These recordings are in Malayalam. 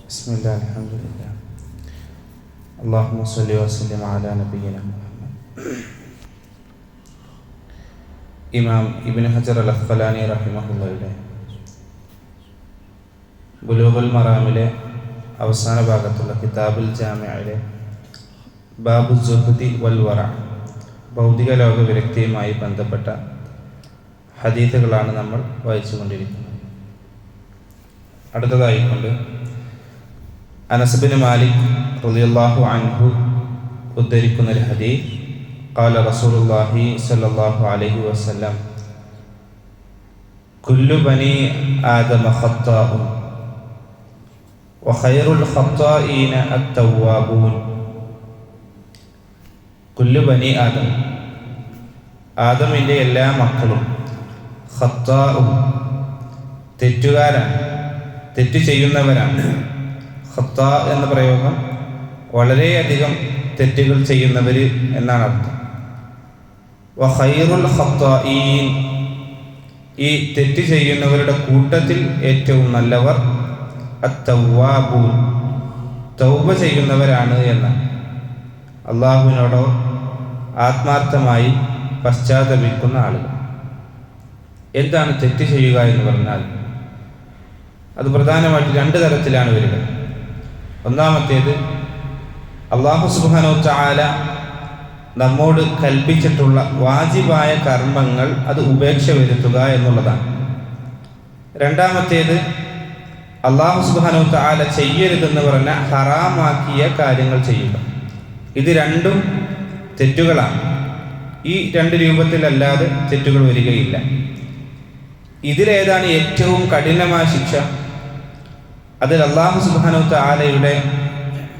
ബിസ്മില്ലാഹി അൽഹംദുലില്ലാഹ് അല്ലാഹുമ്മ സ്വല്ലി വസല്ലിം അലാ നബിയ്യിനാ മുഹമ്മദ്. ഇമാം ഇബ്നു ഹജർ അൽ അസ്ഖലാനി റഹിമഹുള്ളയുടെ ബുലൂഗുൽ മറാമിലെ അവസാന ഭാഗത്തുള്ള കിതാബുൽ ജാമിഅയിലെ ബാബു സുഹ്ദി വൽ വറ, ഭൗതിക ലോക വിരക്തിയുമായി ബന്ധപ്പെട്ട ഹദീസുകളാണ് നമ്മൾ വായിച്ചുകൊണ്ടിരിക്കുന്നത്. അടുത്തതായിക്കൊണ്ട് അനസ് ബിൻ മാലിക് റളിയല്ലാഹു അൻഹു ഉദ്ധരിക്കുന്ന ഒരു ഹദീസ്, ഖാല റസൂലുള്ളാഹി സ്വല്ലല്ലാഹു അലൈഹി വസല്ലം കുല്ലു ബനി ആദമ ഖത്താഉൻ വഖൈറുൽ ഖത്താഈന അത്തവ്വാബൂൻ. കുല്ലു ബനി ആദം, ആദമിൻ്റെ എല്ലാ മക്കളും ഖത്താഉൻ, തെറ്റുകാരാണ്, തെറ്റ് ചെയ്യുന്നവരാണ്. ഖത്താ എന്ന പ്രയോഗം വളരെയധികം തെറ്റുകൾ ചെയ്യുന്നവർ എന്നാണ് അർത്ഥം. വഖൈറുൽ ഖത്താഈൻ, ഈ തെറ്റ് ചെയ്യുന്നവരുടെ കൂട്ടത്തിൽ ഏറ്റവും നല്ലവർ അത്തവ്വാബൂൻ, തൗബ ചെയ്യുന്നവരാണ് എന്നാണ്. അള്ളാഹുവിനോടോ ആത്മാർത്ഥമായി പശ്ചാത്തപിക്കുന്ന ആളുകൾ. എന്താണ് തെറ്റ് ചെയ്യുക എന്ന് പറഞ്ഞാൽ അത് പ്രധാനമായിട്ട് രണ്ട് തരത്തിലാണ് വരിക. ഒന്നാമത്തേത്, അല്ലാഹു സുബ്ഹാനഹു വ തആല നമ്മോട് കൽപ്പിച്ചിട്ടുള്ള വാജിബായ കർമ്മങ്ങൾ അത് ഉപേക്ഷ വരുത്തുക എന്നുള്ളതാണ്. രണ്ടാമത്തേത്, അല്ലാഹു സുബ്ഹാനഹു വ തആല ചെയ്യരുതെന്ന് പറഞ്ഞ ഹറാമാക്കിയ കാര്യങ്ങൾ ചെയ്യുക. ഇത് രണ്ടും തെറ്റുകളാണ്. ഈ രണ്ട് രൂപത്തിലല്ലാതെ തെറ്റുകൾ വരികയില്ല. ഇതിലേതാണ് ഏറ്റവും കഠിനമായ ശിക്ഷ? അതിൽ അല്ലാഹു സുബ്ഹാനഹു വ തആലയുടെ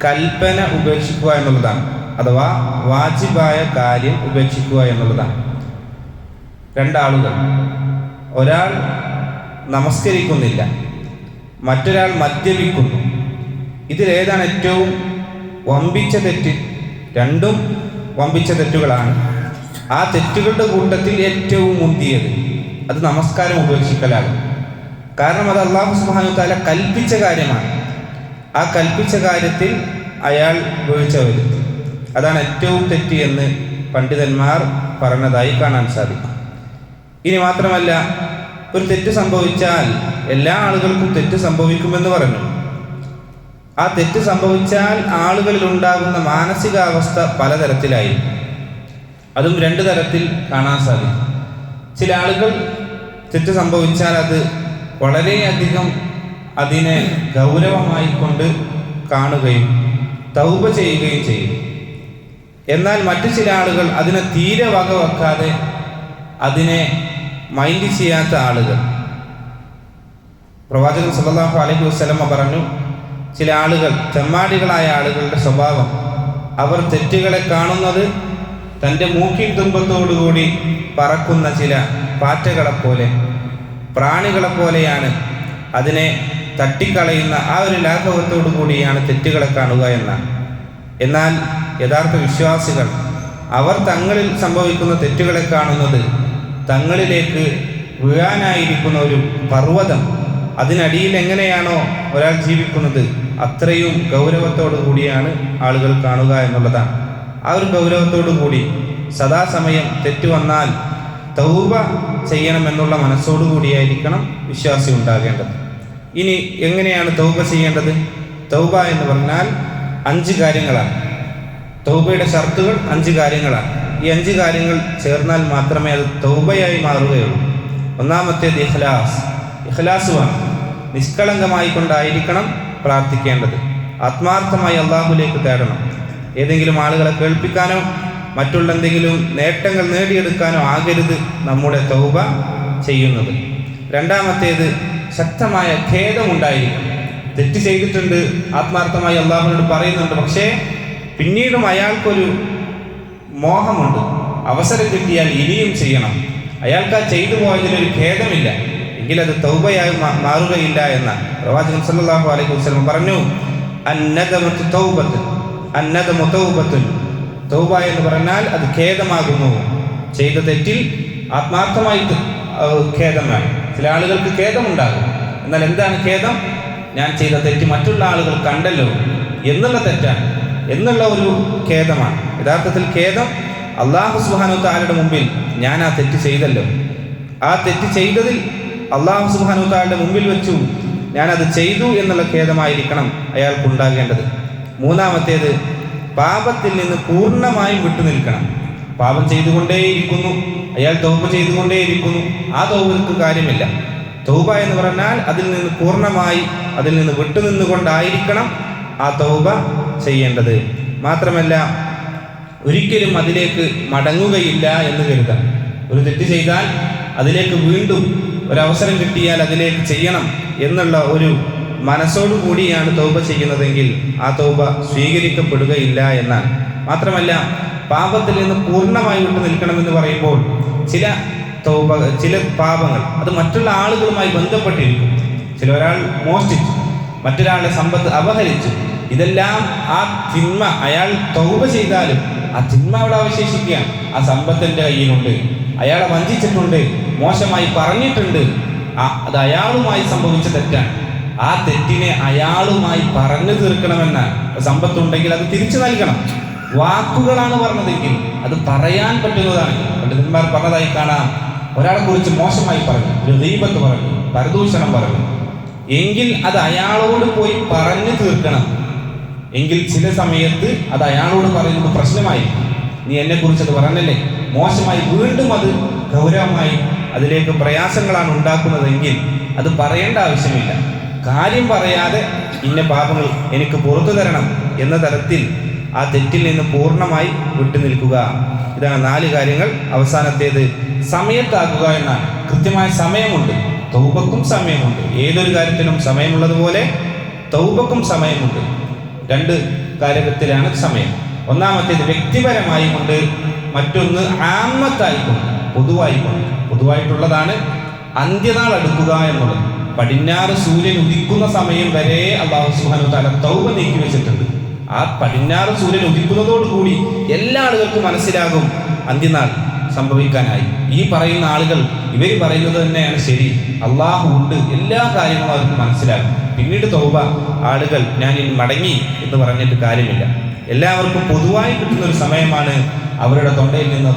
കൽപ്പന ഉപേക്ഷിക്കുക എന്നുള്ളതാണ്, അഥവാ വാജിബായ കാര്യം ഉപേക്ഷിക്കുക എന്നുള്ളതാണ്. രണ്ടാളുകൾ, ഒരാൾ നമസ്കരിക്കുന്നില്ല, മറ്റൊരാൾ മദ്യപിക്കുന്നു. ഇതിലേതാണ് ഏറ്റവും വമ്പിച്ച തെറ്റ്? രണ്ടും വമ്പിച്ച തെറ്റുകളാണ്. ആ തെറ്റുകളുടെ കൂട്ടത്തിൽ ഏറ്റവും മുന്തിയത് അത് നമസ്കാരം ഉപേക്ഷിക്കലാണ്. കാരണം അത് അല്ലാഹു സുബ്ഹാനഹു വ തആല കൽപ്പിച്ച കാര്യമാണ്. ആ കൽപ്പിച്ച കാര്യത്തിൽ അയാൾ വീഴ്ച വരുത്തി. അതാണ് ഏറ്റവും തെറ്റ് എന്ന് പണ്ഡിതന്മാർ പറഞ്ഞതായി കാണാൻ സാധിക്കും. ഇനി മാത്രമല്ല, ഒരു തെറ്റ് സംഭവിച്ചാൽ എല്ലാ ആളുകൾക്കും തെറ്റ് സംഭവിക്കുമെന്ന് പറഞ്ഞു. ആ തെറ്റ് സംഭവിച്ചാൽ ആളുകളിൽ ഉണ്ടാകുന്ന മാനസികാവസ്ഥ പലതരത്തിലായി. അതും രണ്ട് തരത്തിൽ കാണാൻ സാധിക്കും. ചില ആളുകൾ തെറ്റ് സംഭവിച്ചാൽ അത് വളരെയധികം അതിനെ ഗൗരവമായി കൊണ്ട് കാണുകയും തൗബ ചെയ്യുകയും ചെയ്യും. എന്നാൽ മറ്റു ചില ആളുകൾ അതിനെ തീരെ വകവെക്കാതെ അതിനെ മൈൻഡ് ചെയ്യാത്ത ആളുകൾ. പ്രവാചകൻ സല്ലല്ലാഹു അലൈഹി വസല്ലം പറഞ്ഞു, ചില ആളുകൾ, തെമ്മാടികളായ ആളുകളുടെ സ്വഭാവം, അവർ തെറ്റുകളെ കാണുന്നത് തൻ്റെ മൂക്കിൻ തുമ്പത്തോടുകൂടി പറക്കുന്ന ചില പാറ്റകളെപ്പോലെ, പ്രാണികളെപ്പോലെയാണ്. അതിനെ തട്ടിക്കളയുന്ന ആ ഒരു ലാഘവത്തോടു കൂടിയാണ് തെറ്റുകളെ കാണുക എന്നാണ്. എന്നാൽ യഥാർത്ഥ വിശ്വാസികൾ, അവർ തങ്ങളിൽ സംഭവിക്കുന്ന തെറ്റുകളെ കാണുന്നത് തങ്ങളിലേക്ക് വീഴാനായിരിക്കുന്ന ഒരു പർവ്വതം, അതിനടിയിൽ എങ്ങനെയാണോ ഒരാൾ ജീവിക്കുന്നത് അത്രയും ഗൗരവത്തോടു കൂടിയാണ് ആളുകൾ കാണുക എന്നുള്ളതാണ്. ആ ഒരു ഗൗരവത്തോടു കൂടി സദാസമയം തെറ്റ് വന്നാൽ തൗബ ചെയ്യണമെന്നുള്ള മനസ്സോടുകൂടിയായിരിക്കണം വിശ്വാസി ഉണ്ടാകേണ്ടത്. ഇനി എങ്ങനെയാണ് തൗബ ചെയ്യേണ്ടത്? തൗബ എന്ന് പറഞ്ഞാൽ 5 കാര്യങ്ങളാണ്. തൗബയുടെ ഷർത്തുകൾ 5 കാര്യങ്ങളാണ്. ഈ 5 കാര്യങ്ങൾ ചേർന്നാൽ മാത്രമേ അത് തൗബയായി മാറുകയുള്ളൂ. ഒന്നാമത്തേത് ഇഖ്ലാസ്. ഇഖ്ലാസ് വേണം. നിഷ്കളങ്കമായി കൊണ്ടായിരിക്കണം പ്രാർത്ഥിക്കേണ്ടത്. ആത്മാർത്ഥമായി അള്ളാഹുലേക്ക് തേടണം. ഏതെങ്കിലും ആളുകളെ കേൾപ്പിക്കാനോ മറ്റുള്ള എന്തെങ്കിലും നേട്ടങ്ങൾ നേടിയെടുക്കാനോ ആകരുത് നമ്മുടെ തൗബ ചെയ്യുന്നത്. രണ്ടാമത്തേത്, ശക്തമായ ഖേദമുണ്ടായിരിക്കും. തെറ്റ് ചെയ്തിട്ടുണ്ട്, ആത്മാർത്ഥമായി അള്ളാഹുവിനോട് പറയുന്നുണ്ട്, പക്ഷേ പിന്നീടും അയാൾക്കൊരു മോഹമുണ്ട്, അവസരം കിട്ടിയാൽ ഇനിയും ചെയ്യണം. അയാൾക്ക് ആ ചെയ്തു പോയതിലൊരു ഖേദമില്ല, എങ്കിലത് തൗബയായി മാറുകയില്ല എന്നാണ് പ്രവാചകൻ സല്ലല്ലാഹു അലൈഹി വസല്ലം പറഞ്ഞു. അന്നദമു തൗബത്തുൻ, അന്നദമു തൗബത്തുൻ. തൗബ എന്ന് പറഞ്ഞാൽ അത് ഖേദമാകുന്നു. ചെയ്ത തെറ്റിൽ ആത്മാർത്ഥമായി ഖേദമാണ്. ചില ആളുകൾക്ക് ഖേദമുണ്ടാകും. എന്നാൽ എന്താണ് ഖേദം? ഞാൻ ചെയ്ത തെറ്റ് മറ്റുള്ള ആളുകൾ കണ്ടല്ലോ എന്നുള്ള തെറ്റാണ്, എന്നുള്ള ഒരു ഖേദമാണ്. യഥാർത്ഥത്തിൽ ഖേദം അല്ലാഹു സുബ്ഹാനഹു തആലയുടെ മുമ്പിൽ ഞാൻ ആ തെറ്റ് ചെയ്തല്ലോ, ആ തെറ്റ് ചെയ്തതിൽ അല്ലാഹു സുബ്ഹാനഹു തആലയുടെ മുമ്പിൽ വെച്ചു ഞാനത് ചെയ്തു എന്നുള്ള ഖേദമായിരിക്കണം അയാൾക്കുണ്ടാകേണ്ടത്. മൂന്നാമത്തേത്, പാപത്തിൽ നിന്ന് പൂർണ്ണമായും വിട്ടുനിൽക്കണം. പാപം ചെയ്തുകൊണ്ടേയിരിക്കുന്നു, അയാൾ തൗബ ചെയ്തുകൊണ്ടേയിരിക്കുന്നു, ആ തൗബക്ക് കാര്യമില്ല. തൗബ എന്ന് പറഞ്ഞാൽ അതിൽ നിന്ന് പൂർണ്ണമായി അതിൽ നിന്ന് വിട്ടുനിന്നുകൊണ്ടായിരിക്കണം ആ തൗബ ചെയ്യേണ്ടത്. മാത്രമല്ല ഒരിക്കലും അതിലേക്ക് മടങ്ങുകയില്ല എന്ന് കരുതാം. ഒരു തെറ്റ് ചെയ്താൽ അതിലേക്ക് വീണ്ടും ഒരവസരം കിട്ടിയാൽ അതിലേക്ക് ചെയ്യണം എന്നുള്ള ഒരു മനസ്സോടുകൂടിയാണ് തൗബ ചെയ്യുന്നതെങ്കിൽ ആ തൗബ സ്വീകരിക്കപ്പെടുകയില്ല എന്നാണ്. മാത്രമല്ല പാപത്തിൽ നിന്ന് പൂർണ്ണമായി വിട്ടു നിൽക്കണമെന്ന് പറയുമ്പോൾ ചില പാപങ്ങൾ അത് മറ്റുള്ള ആളുകളുമായി ബന്ധപ്പെട്ടിരിക്കും. ഒരാൾ മോഷ്ടിച്ചു, മറ്റൊരാളുടെ സമ്പത്ത് അപഹരിച്ചു, ഇതെല്ലാം ആ തിന്മ അയാൾ തൗബ ചെയ്താലും ആ തിന്മ അവിടെ അവശേഷിക്കുകയാണ്. ആ സമ്പത്തിൻ്റെ കയ്യിലുണ്ട്, അയാളെ വഞ്ചിച്ചിട്ടുണ്ട്, മോശമായി പറഞ്ഞിട്ടുണ്ട്, അത് അയാളുമായി സംഭവിച്ച തെറ്റാണ്. ആ തെറ്റിനെ അയാളുമായി പറഞ്ഞു തീർക്കണമെന്നാണ്. സമ്പത്തുണ്ടെങ്കിൽ അത് തിരിച്ചു നൽകണം. വാക്കുകളാണ് പറഞ്ഞതെങ്കിൽ അത് പറയാൻ പറ്റുന്നതാണ്. പണ്ഡിതന്മാർ പറഞ്ഞതായി കാണാം, ഒരാളെ കുറിച്ച് മോശമായി പറഞ്ഞു, ഒരു ഗീബത്ത് പറഞ്ഞു, പരദൂഷണം പറഞ്ഞു, എങ്കിൽ അത് അയാളോട് പോയി പറഞ്ഞു തീർക്കണം. എങ്കിൽ ചില സമയത്ത് അത് അയാളോട് പറയുന്നത് പ്രശ്നമായി, നീ എന്നെ കുറിച്ച് അത് പറഞ്ഞല്ലേ, മോശമായി വീണ്ടും അത് ഗൗരവമായി അതിലേക്ക് പ്രയാസങ്ങളാണ് ഉണ്ടാക്കുന്നതെങ്കിൽ അത് പറയേണ്ട ആവശ്യമില്ല. കാര്യം പറയാതെ ഇന്ന പാപങ്ങൾ എനിക്ക് പുറത്തു തരണം എന്ന തരത്തിൽ ആ തെറ്റിൽ നിന്ന് പൂർണ്ണമായി വിട്ടുനിൽക്കുക. ഇതാണ് 4 കാര്യങ്ങൾ. അവസാനത്തേത് സമയത്താക്കുക എന്നാണ്. കൃത്യമായ സമയമുണ്ട്, തൗബക്കും സമയമുണ്ട്. ഏതൊരു കാര്യത്തിനും സമയമുള്ളതുപോലെ തൗബക്കും സമയമുണ്ട്. 2 കാര്യത്തിലാണ് സമയം. ഒന്നാമത്തേത് വ്യക്തിപരമായി കൊണ്ട്, മറ്റൊന്ന് ആമത്തായിക്കൊണ്ട്, പൊതുവായിട്ടുള്ളതാണ് അന്ത്യനാൾ അടുക്കുക എന്നുള്ളത്. പടിഞ്ഞാറ് സൂര്യൻ ഉദിക്കുന്ന സമയം വരെ അല്ലാഹു സുബ്ഹാനഹു തആല തൗബ നീക്കി വെച്ചിട്ടുണ്ട്. ആ പടിഞ്ഞാറ് സൂര്യൻ ഉദിക്കുന്നതോടുകൂടി എല്ലാ ആളുകൾക്കും മനസ്സിലാകും അന്ത്യനാൾ സംഭവിക്കാനായി. ഈ പറയുന്ന ആളുകൾ ഇവർ പറയുന്നത് തന്നെയാണ് ശരി, അള്ളാഹു ഉണ്ട്, എല്ലാ കാര്യങ്ങളും അവർക്ക് മനസ്സിലാകും. പിന്നീട് തൗബ ആളുകൾ ഞാൻ ഇനി മടങ്ങി എന്ന് പറഞ്ഞിട്ട് കാര്യമില്ല. എല്ലാവർക്കും പൊതുവായി കിട്ടുന്ന ഒരു സമയമാണ് അവരുടെ തൊണ്ടയിൽ നിന്ന്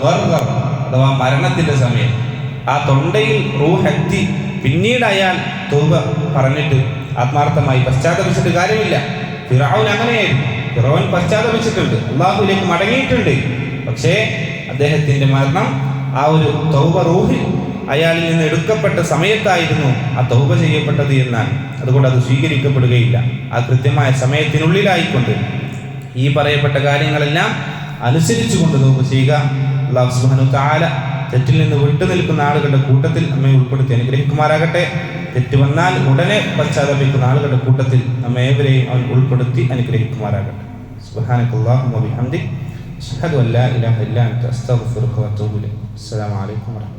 അഥവാ മരണത്തിന്റെ സമയം. ആ തൊണ്ടയിൽ റൂഹെത്തി പിന്നീട് അയാൾ തൗബ പറഞ്ഞിട്ട് ആത്മാർത്ഥമായി പശ്ചാത്തപിച്ചിട്ട് കാര്യമില്ല. ഫിർഔൻ അങ്ങനെയായിരുന്നു. ഫിർഔൻ പശ്ചാത്തപിച്ചിട്ടുണ്ട്, അള്ളാഹുവിലേക്ക് മടങ്ങിയിട്ടുണ്ട്. പക്ഷേ അദ്ദേഹത്തിന്റെ മരണം ആ ഒരു തൗബ റൂഹിൽ അയാളിൽ നിന്ന് എടുക്കപ്പെട്ട സമയത്തായിരുന്നു ആ തൗബ ചെയ്യപ്പെട്ടത് എന്നാണ്. അതുകൊണ്ട് അത് സ്വീകരിക്കപ്പെടുകയില്ല. ആ കൃത്യമായ സമയത്തിനുള്ളിലായിക്കൊണ്ട് ഈ പറയപ്പെട്ട കാര്യങ്ങളെല്ലാം അനുസരിച്ചുകൊണ്ട് തൗബ ചെയ്യുക. അല്ലാഹു സുബ്ഹാനഹു തആല തെറ്റിൽ നിന്ന് വിട്ടുനിൽക്കുന്ന ആളുകളുടെ കൂട്ടത്തിൽ നമ്മെ ഉൾപ്പെടുത്തി അനുഗ്രഹിക്കുമാറാകട്ടെ. തെറ്റ് വന്നാൽ ഉടനെ പശ്ചാത്തപിക്കുന്ന ആളുകളുടെ കൂട്ടത്തിൽ നമ്മെ ഏവരെയും അവൻ ഉൾപ്പെടുത്തി അനുഗ്രഹിക്കുമാറാകട്ടെ. സുബ്ഹാനകല്ലാഹുമ്മ വബിഹംദിക് അശ്ഹദു അല്ലാ ഇലാഹ ഇല്ലാ അൻത അസ്തഗ്ഫിറുക വഅതൂബു ഇലൈക്. അസ്സലാമു അലൈക്കും വറഹ്മത്തുള്ളാഹി.